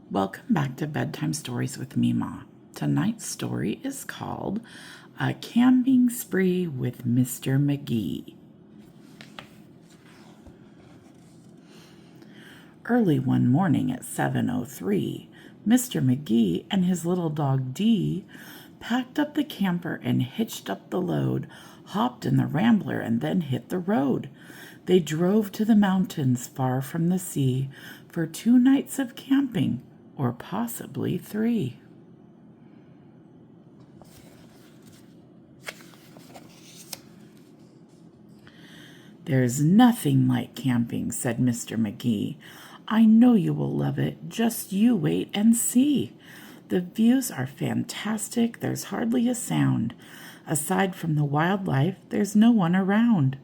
Welcome back to Bedtime Stories with Meemaw. Tonight's story is called A Camping Spree with Mr. Magee. Early one morning at 7:03, Mr. Magee and his little dog Dee packed up the camper and hitched up the load, hopped in the Rambler, and then hit the road. They drove to the mountains far from the sea for 2 nights of camping, or possibly 3. "There's nothing like camping," said Mr. Magee. "I know you will love it. Just you wait and see. The views are fantastic. There's hardly a sound. Aside from the wildlife, there's no one around.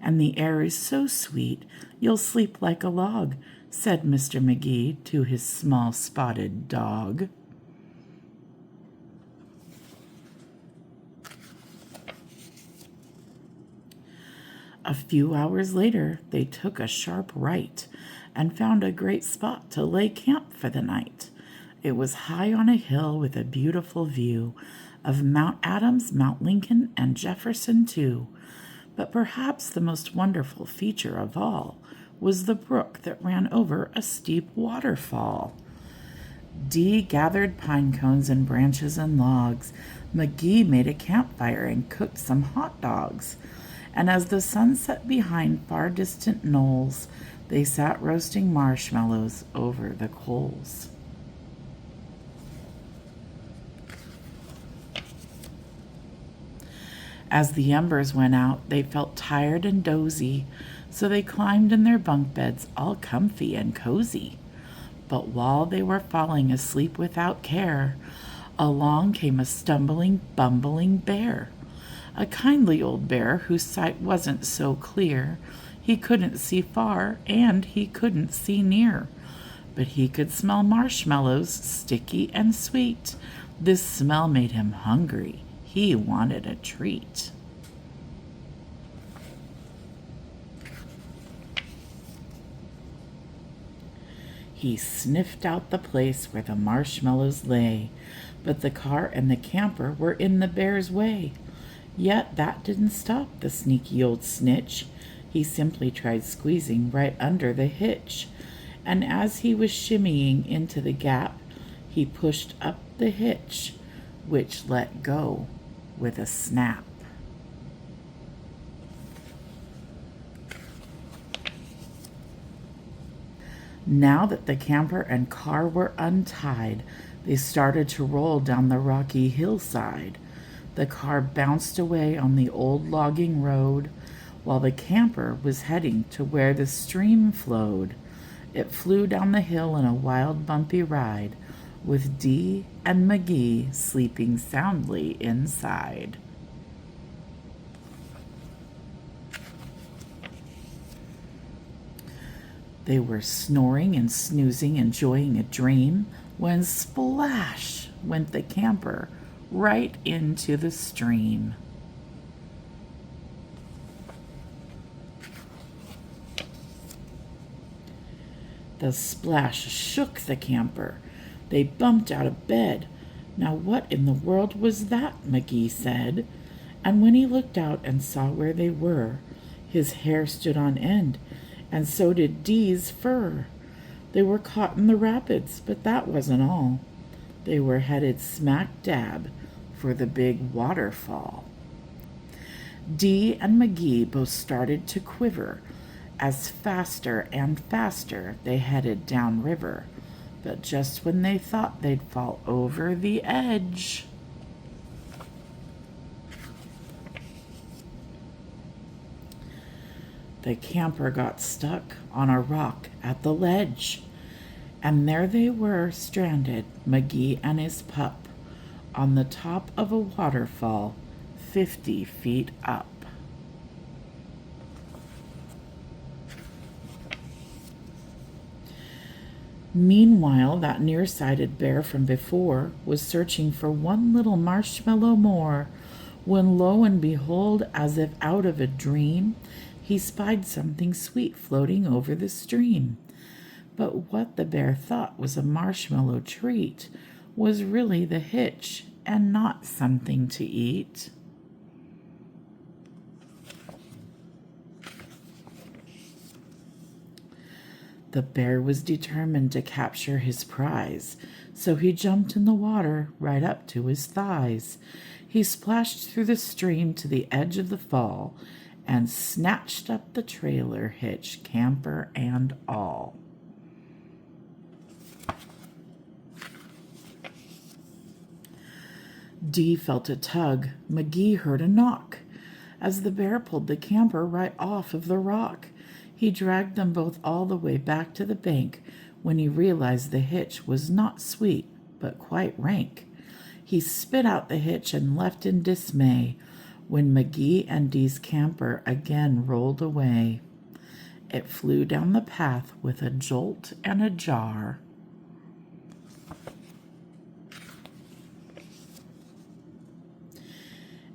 And the air is so sweet, you'll sleep like a log," said Mr. Magee to his small spotted dog. A few hours later, they took a sharp right and found a great spot to lay camp for the night. It was high on a hill with a beautiful view of Mount Adams, Mount Lincoln, and Jefferson too. But perhaps the most wonderful feature of all was the brook that ran over a steep waterfall. Dee gathered pine cones and branches and logs. Magee made a campfire and cooked some hot dogs. And as the sun set behind far distant knolls, they sat roasting marshmallows over the coals. As the embers went out, they felt tired and dozy, so they climbed in their bunk beds all comfy and cozy. But while they were falling asleep without care, along came a stumbling, bumbling bear. A kindly old bear whose sight wasn't so clear. He couldn't see far, and he couldn't see near. But he could smell marshmallows, sticky and sweet. This smell made him hungry. He wanted a treat. He sniffed out the place where the marshmallows lay, but the car and the camper were in the bear's way. Yet that didn't stop the sneaky old snitch. He simply tried squeezing right under the hitch. And as he was shimmying into the gap, he pushed up the hitch, which let go with a snap. Now that the camper and car were untied, they started to roll down the rocky hillside. The car bounced away on the old logging road, while the camper was heading to where the stream flowed. It flew down the hill in a wild, bumpy ride, with Dee and Magee sleeping soundly inside. They were snoring and snoozing, enjoying a dream, when splash went the camper right into the stream. The splash shook the camper. They bumped out of bed. "Now what in the world was that?" Magee said. And when he looked out and saw where they were, his hair stood on end, and so did Dee's fur. They were caught in the rapids, but that wasn't all. They were headed smack dab for the big waterfall. Dee and Magee both started to quiver as faster and faster they headed downriver. But just when they thought they'd fall over the edge, the camper got stuck on a rock at the ledge. And there they were, stranded, Magee and his pup, on the top of a waterfall 50 feet up. Meanwhile, that nearsighted bear from before was searching for one little marshmallow more, when lo and behold, as if out of a dream, he spied something sweet floating over the stream. But what the bear thought was a marshmallow treat was really the hitch and not something to eat. The bear was determined to capture his prize, so he jumped in the water right up to his thighs. He splashed through the stream to the edge of the fall and snatched up the trailer hitch, camper and all. Dee felt a tug. Magee heard a knock. As the bear pulled the camper right off of the rock, he dragged them both all the way back to the bank when he realized the hitch was not sweet, but quite rank. He spit out the hitch and left in dismay when Magee and Dee's camper again rolled away. It flew down the path with a jolt and a jar.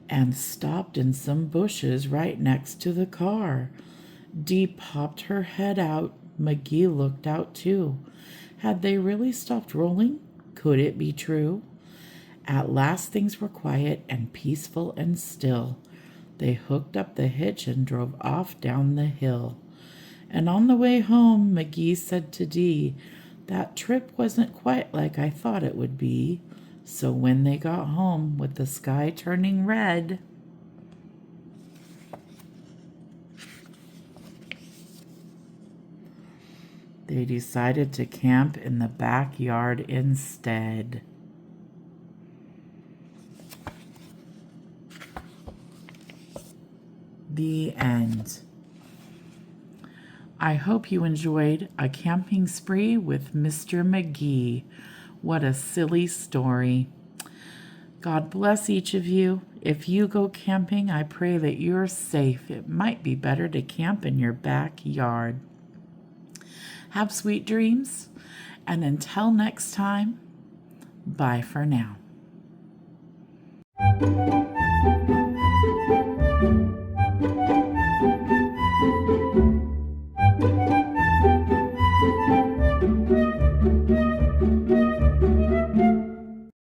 And stopped in some bushes right next to the car. Dee popped her head out. Magee looked out too. Had they really stopped rolling? Could it be true? At last things were quiet and peaceful and still. They hooked up the hitch and drove off down the hill. And on the way home, Magee said to Dee, "That trip wasn't quite like I thought it would be." So when they got home, with the sky turning red, they decided to camp in the backyard instead. The end. I hope you enjoyed A Camping Spree with Mr. Magee. What a silly story. God bless each of you. If you go camping, I pray that you're safe. It might be better to camp in your backyard. Have sweet dreams, and until next time, bye for now.